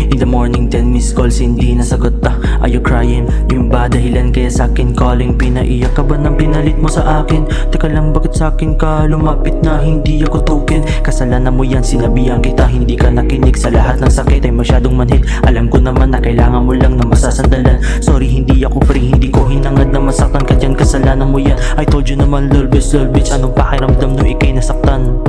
In the morning 10 missed calls hindi nasagot Are you crying? Yung ba dahilan kaya sa'kin calling? Pinaiyak ka ba ng pinalit mo sa akin? Teka lang bakit sa'kin ka lumapit na hindi ako token? Kasalanan mo yan, sinabihan kita hindi ka nakinig. Sa lahat ng sakit ay masyadong manhid. Alam ko naman na kailangan mo lang na masasandalan. Sorry hindi ako free, hindi ko hinangad na masaktan ka dyan. Kasalanan mo yan, I told you naman little bitch. Anong pakiramdam no ikay nasaktan?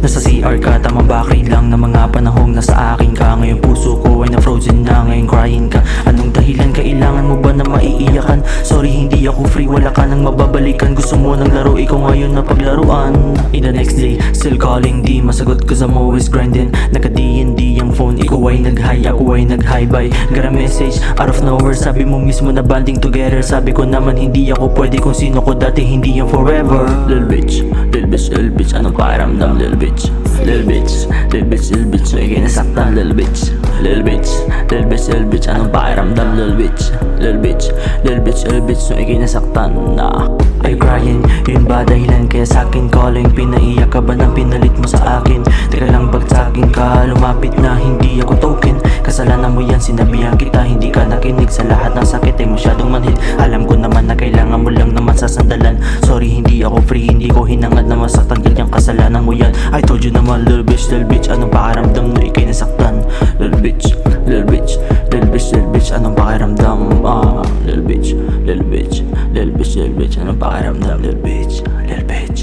Nasa CR ka, tamang bakit lang na mga panahong nasa akin ka. Ngayon puso ko ay na-frozen na, ngayon crying ka. Anong dahilan, kailangan mo ba na maiiyakan? Sorry hindi ako free, wala ka nang mababalikan. Gusto mo ng laro, ikaw ngayon na paglaruan. In the next day, still calling, di masagot cause I'm always grinding. Naka-D&D ang phone, ikaw ay nag-hi, ako ay nag-hi bye. Got a message, out of nowhere, sabi mo mismo na banding together. Sabi ko naman hindi ako pwede kung sino ko dati, hindi yung forever. Little bitch, anong pakiramdam little bitch? Little bitch, so ikay nasaktan little bitch. Little bitch, anong pakiramdam little bitch? Little bitch, so ikay nasaktan na. Are you crying? Yun ba dahilan kaya sa'kin calling? Pinaiyak ka ba ng pinalit mo sa akin? Teka lang ba't sa'kin ka lumapit na hindi ako token? Kasalanan mo yan, sinabihan kita hindi ka nakinig. Sa lahat ng sakit ay masyadong manhid. Alam ko naman na kailangan mo lang naman sasandalan. Sorry hindi ako free, hindi ko hinangad na masaktan. Ganyang kasalanan mo yan, I told you naman little bitch. Anong pakiramdam no ikay nasaktan? Little bitch, anong pakiramdam? Little bitch, anong pakiramdam? Little bitch.